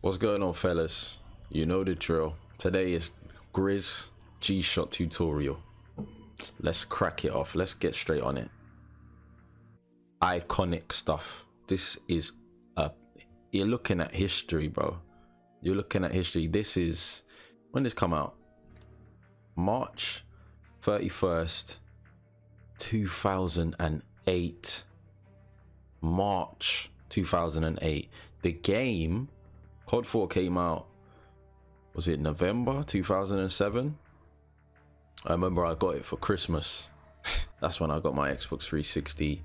What's going on, fellas? You know the drill. Today is Grizz G-Shot tutorial. Let's crack it off. Let's get straight on it. Iconic stuff. This is you're looking at history, bro. You're looking at history. This is, when this come out? March 31st, 2008. March 2008. The game COD 4 came out, was it November 2007? I remember I got it for Christmas. That's when I got my Xbox 360,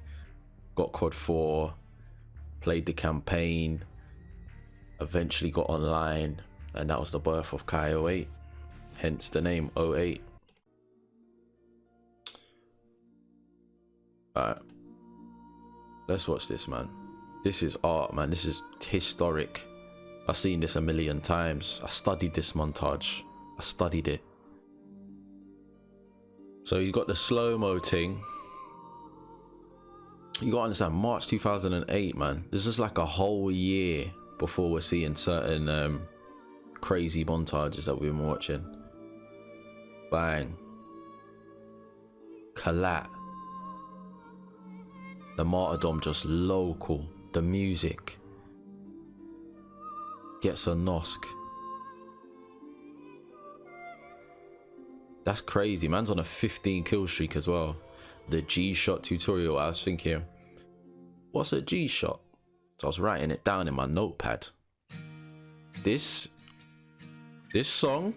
got COD 4, played the campaign, eventually got online, and that was the birth of Kaai 08, hence the name 08. Alright, let's watch this, man. This is art, man. This is historic. I've seen this a million times. I studied this montage. I studied it. So you got the slow-mo thing. You gotta understand, March 2008, man. This is like a whole year before we're seeing certain crazy montages that we've been watching. Bang. Collat. The martyrdom just local. The music. Gets a nosk. That's crazy. Man's on a 15 kill streak as well. The G-Shot tutorial. I was thinking, what's a G-Shot? So I was writing it down in my notepad. This song.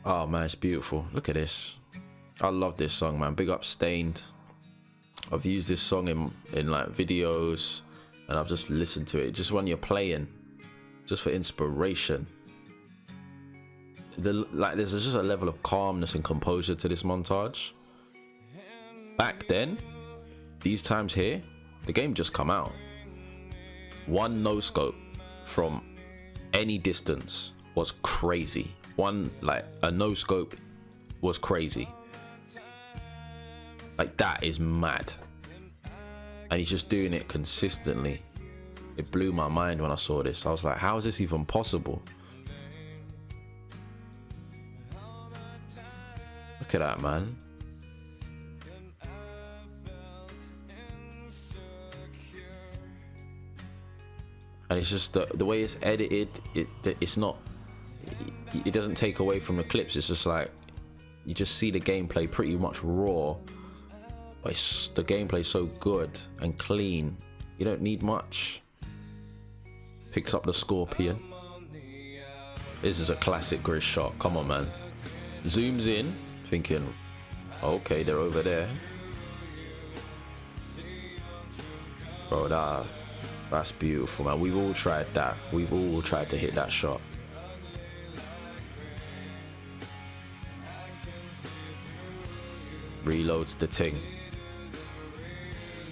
Oh man, it's beautiful. Look at this. I love this song, man. Big up Stained. I've used this song in like videos, and I've just listened to it just when you're playing, just for inspiration. There's just a level of calmness and composure to this montage. Back then, these times here, the game just come out. One no scope from any distance was crazy. A no scope was crazy. Like, that is mad. And he's just doing it consistently. It blew my mind when I saw this. I was like, how is this even possible? Look at that, man. And it's just the way it's edited. It's not. It doesn't take away from the clips. It's just like you just see the gameplay pretty much raw. But the gameplay is so good and clean. You don't need much. Picks up the Scorpion. This is a classic Grizz shot. Come on, man. Zooms in, thinking, okay, they're over there. Bro, that's beautiful, man. We've all tried that. We've all tried to hit that shot. Reloads the ting.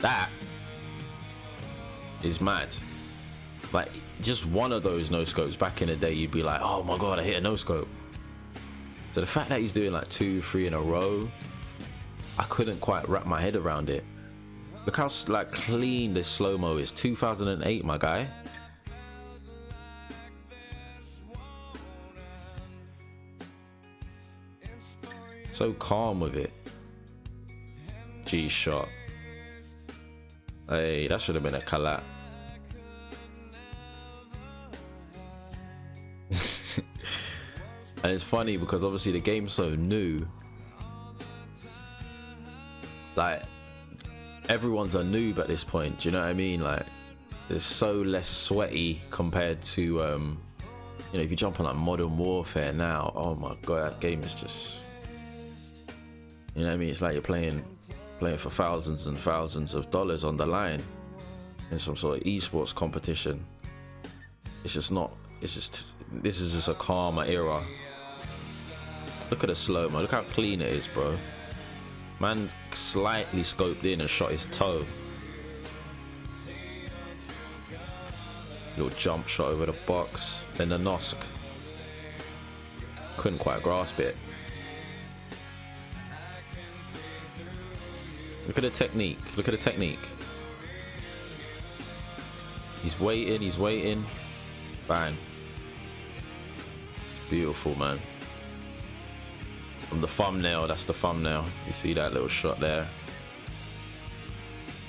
That is mad. Like, just one of those no scopes back in the day, you'd be like, oh my god, I hit a no scope. So the fact that he's doing like 2, 3 in a row, I couldn't quite wrap my head around it. Look how like clean this slow-mo is. 2008, my guy. So calm with it. G-Shot. Hey, that should have been a collat. And it's funny because obviously the game's so new. Like, everyone's a noob at this point. Do you know what I mean? Like, it's so less sweaty compared to, you know, if you jump on like Modern Warfare now, oh my god, that game is just, you know what I mean? It's like you're playing for thousands and thousands of dollars on the line in some sort of esports competition. It's just not. It's just, this is just a calmer era. Look at the slow-mo. Look how clean it is, bro. Man slightly scoped in and shot his toe. Little jump shot over the box. Then the nosk. Couldn't quite grasp it. Look at the technique. Look at the technique. He's waiting, he's waiting. Bang. Beautiful, man. From the thumbnail, that's the thumbnail. You see that little shot there?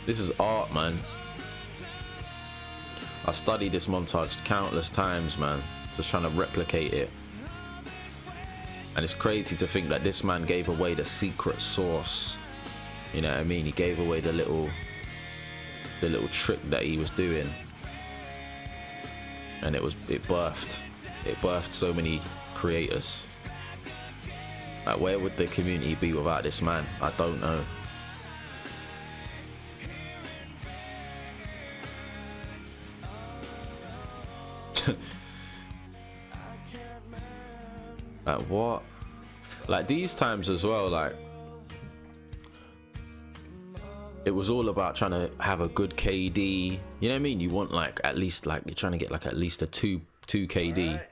This is art, man. I studied this montage countless times, man. Just trying to replicate it. And it's crazy to think that this man gave away the secret sauce. You know what I mean? He gave away the little trick that he was doing. And it birthed so many creators. Like, where would the community be without this man? I don't know. Like, what? Like, these times as well, like, it was all about trying to have a good KD. You know what I mean? You want, like, at least, like, you're trying to get like at least a 2 KD. Right.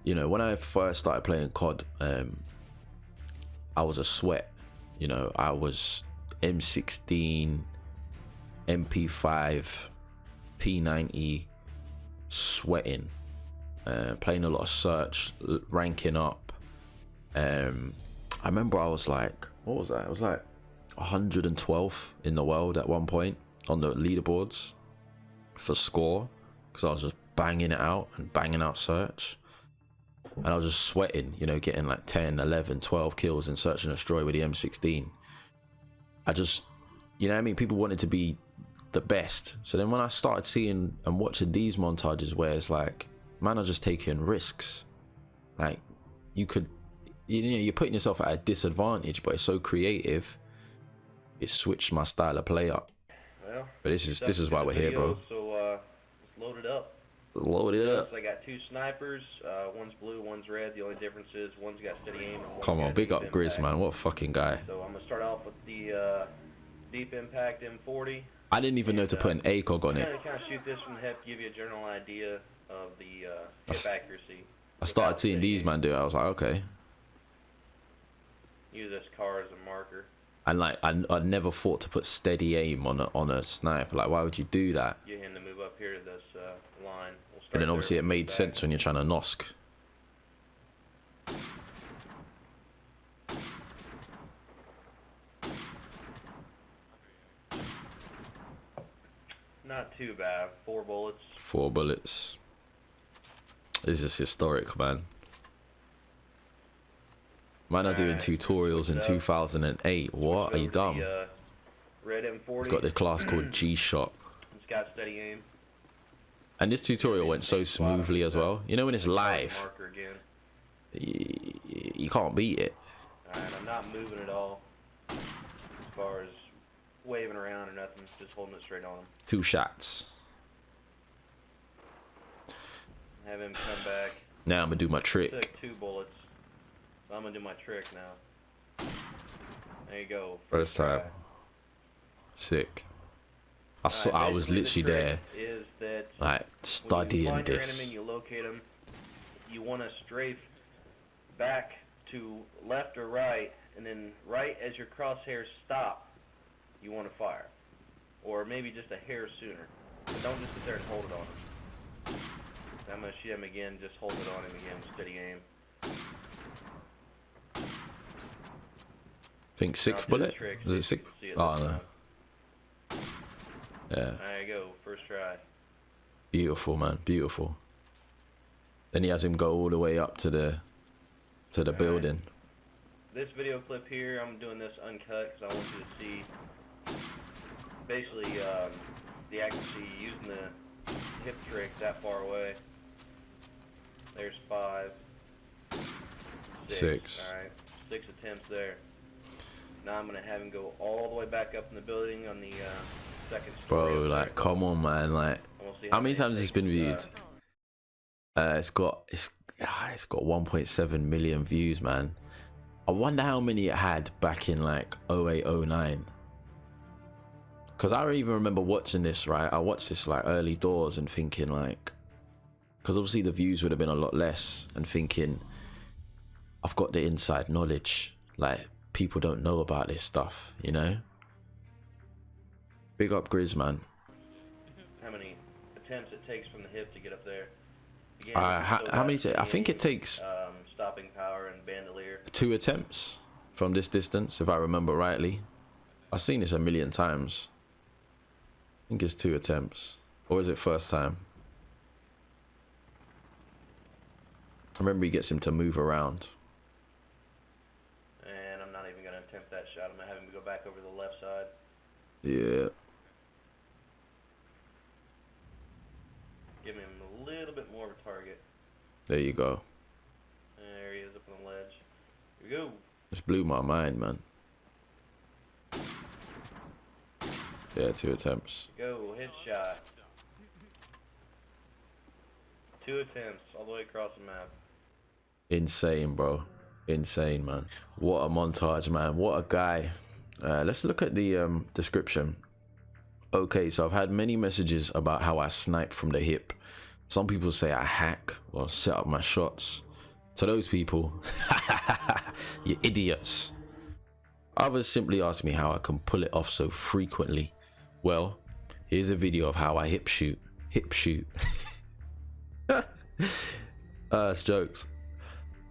You know, when I first started playing COD, I was a sweat. You know, I was M16, MP5, P90, sweating, playing a lot of search, ranking up. I remember I was like, what was that? I was like 112th in the world at one point on the leaderboards for score, because I was just banging it out and banging out search. And I was just sweating, you know, getting like 10, 11, 12 kills in Search and Destroy with the M16. I just, you know what I mean? People wanted to be the best. So then when I started seeing and watching these montages where it's like, man, are just taking risks. Like, you could, you know, you're putting yourself at a disadvantage, but it's so creative. It switched my style of play up. Well, but this is why we're here, bro. So let's load it up. Load it up. So I got 2 snipers. One's blue, one's red. The only difference is one's got steady aim. And come on, big up Grizz, man. What a fucking guy. So I'm gonna start off with the deep impact M40. I didn't even know to put an ACOG on it. Kind of shoot this from the hip to give you a general idea of the hip accuracy. I started seeing these man do it. I was like, okay. Use this car as a marker. And like, I never thought to put steady aim on a sniper. Like, why would you do that? Get him to move up here to this line. And then obviously it made sense when you're trying to nosk. Not too bad. 4 bullets. 4 bullets. This is historic, man. Man are doing tutorials in 2008. What? Are you dumb? Red M40. It's got the class called G-Shock. It's got steady aim. And this tutorial went so smoothly as well. You know when it's live, you can't beat it. Alright, I'm not moving at all. As far as waving around or nothing, just holding it straight on him. 2 shots. Have him come back. Now I'm gonna do my trick. Took 2 bullets. I'm gonna do my trick now. There you go. First time. Sick. I was literally there, like, studying this. Enemy, you locate him. You want to strafe back to left or right, and then right as your crosshairs stop, you want to fire, or maybe just a hair sooner. But don't just sit there and hold it on him. I'm gonna shoot him again. Just hold it on him again with steady aim. I think 6th bullet. Is it 6? Oh no. Yeah. There you go, first try. Beautiful, man, beautiful. Then he has him go all the way up to the building. This video clip here, I'm doing this uncut because I want you to see basically the accuracy using the hip trick that far away. There's 5, 6. All right, 6 attempts there. Now I'm gonna have him go all the way back up in the building on the second story. Bro, like, come on, man. Like, how many times has this been viewed? It's got 1.7 million views, man. I wonder how many it had back in like 08, 09. Because I don't even remember watching this, right? I watched this like early doors and thinking like, because obviously the views would have been a lot less, and thinking, I've got the inside knowledge. Like, people don't know about this stuff, you know? Big up Grizz, man. How many attempts it takes from the hip to get up there. Again, how many? I think it takes stopping power and bandolier. 2 attempts from this distance, if I remember rightly. I've seen this a million times. I think it's 2 attempts, or is it first time? I remember he gets him to move around. And I'm not even going to attempt that shot. I'm going to have him go back over the left side. Yeah. Give him a little bit more of a target. There you go. There he is up on the ledge. Here we go. This blew my mind, man. Yeah, 2 attempts. Go, headshot. 2 attempts all the way across the map. Insane, bro. Insane, man. What a montage, man. What a guy. Let's look at the description. Okay, so I've had many messages about how I snipe from the hip. Some people say I hack or set up my shots. To those people, you idiots. Others simply ask me how I can pull it off so frequently. Well, here's a video of how I hip shoot. Hip shoot. It's jokes.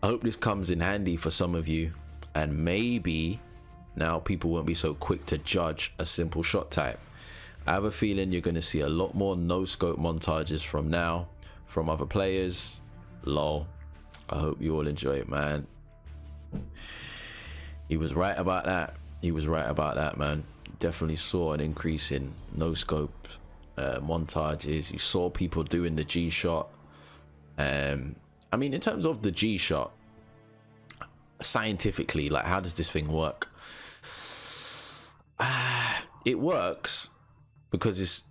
I hope this comes in handy for some of you, and maybe now people won't be so quick to judge a simple shot type. I have a feeling you're going to see a lot more no-scope montages from now, from other players. Lol. I hope you all enjoy it, man. He was right about that. He was right about that, man. Definitely saw an increase in no-scope montages. You saw people doing the G-shot. I mean, in terms of the G-shot, scientifically, like, how does this thing work? It works because it's,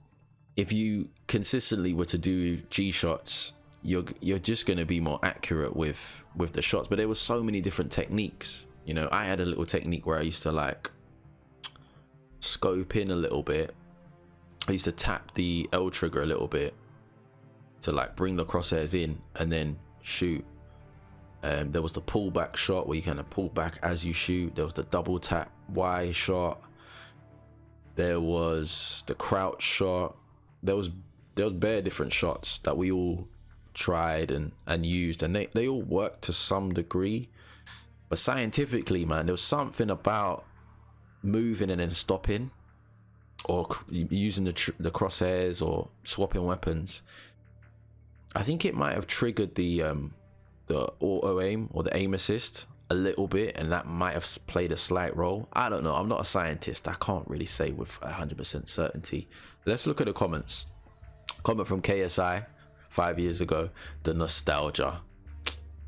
if you consistently were to do G-shots, you're just going to be more accurate with the shots. But there were so many different techniques. You know, I had a little technique where I used to like scope in a little bit. I used to tap the L trigger a little bit to like bring the crosshairs in and then shoot. There was the pullback shot where you kind of pull back as you shoot. There was the double tap Y shot. There was the crouch shot. There was bare different shots that we all tried and used, and they all worked to some degree. But scientifically, man, there was something about moving and then stopping, or using the crosshairs, or swapping weapons. I think it might have triggered the auto aim or the aim assist a little bit, and that might have played a slight role. I don't know. I'm not a scientist. I can't really say with 100% certainty. Let's look at the comments. Comment from KSI 5 years ago. The nostalgia.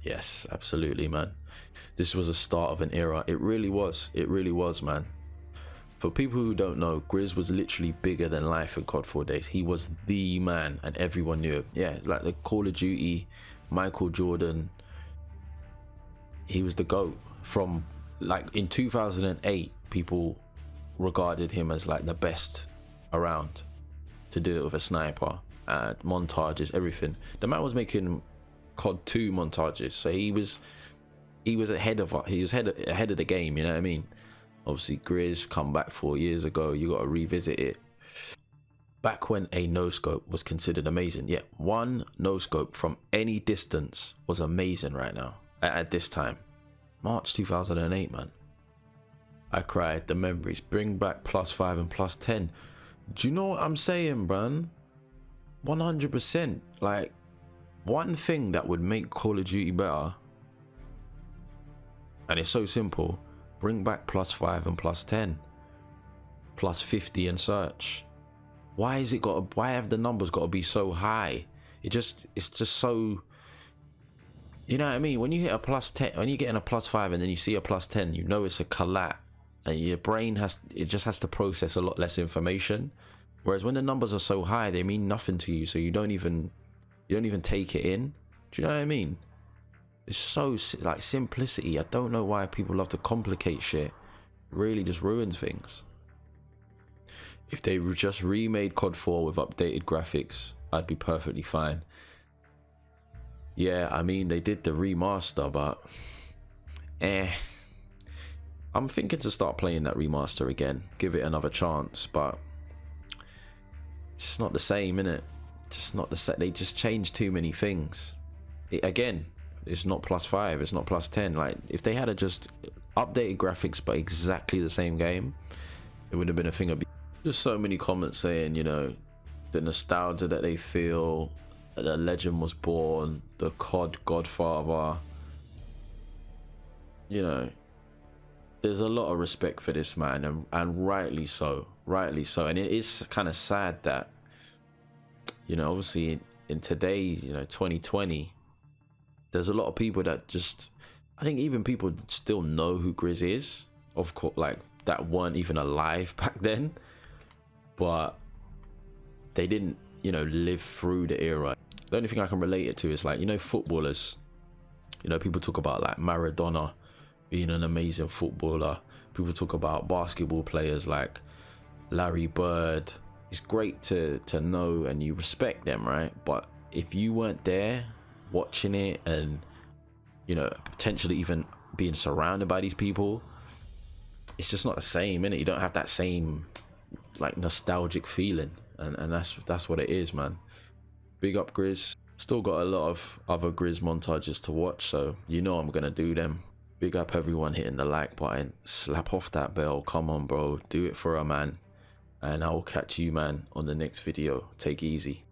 Yes, absolutely, man. This was the start of an era. It really was. It really was, man. For people who don't know, Grizz was literally bigger than life in COD 4 days. He was the man, and everyone knew him. Yeah, like the Call of Duty, Michael Jordan. He was the GOAT. From like in 2008, people regarded him as like the best around to do it with a sniper. Montages, everything. The man was making COD 2 montages, so he was ahead of the game. You know what I mean? Obviously, Grizz come back 4 years ago. You got to revisit it. Back when a no scope was considered amazing. Yeah, one no scope from any distance was amazing right now. At this time, March 2008, man. I cried. The memories. Bring back +5 and +10. Do you know what I'm saying, man? 100%. Like, one thing that would make Call of Duty better, and it's so simple: bring back +5 and +10, +50 and search. Why have the numbers got to be so high? It's just so, you know what I mean? When you hit a +10, when you're getting a +5 and then you see a +10, you know it's a collat, and your brain just has to process a lot less information. Whereas when the numbers are so high, they mean nothing to you, so you don't even take it in. Do you know what I mean? It's so like simplicity. I don't know why people love to complicate shit. It really just ruins things. If they just remade COD 4 with updated graphics, I'd be perfectly fine. Yeah, I mean, they did the remaster, but I'm thinking to start playing that remaster again, give it another chance, but it's not the same, innit? just not the set. They just changed too many things. Again, it's not +5, it's not +10. Like, if they had just updated graphics but exactly the same game, it would have been a thing of just so many comments saying, you know, the nostalgia that they feel, the legend was born, the COD Godfather. You know, there's a lot of respect for this man, and rightly so, and it is kind of sad that, you know, obviously in today's, you know, 2020, there's a lot of people that just, I think even people still know who Grizz is, of course, like, that weren't even alive back then, but they didn't, you know, live through the era. The only thing I can relate it to is, like, you know, footballers, you know, people talk about like Maradona being an amazing footballer. People talk about basketball players like Larry Bird. It's great to know and you respect them, right? But if you weren't there watching it and, you know, potentially even being surrounded by these people, it's just not the same, innit? You don't have that same like nostalgic feeling, and that's what it is, man. Big up Grizz. Still got a lot of other Grizz montages to watch, so you know I'm gonna do them. Big up everyone hitting the like button, slap off that bell, come on bro, do it for a man, and I will catch you, man, on the next video. Take it easy.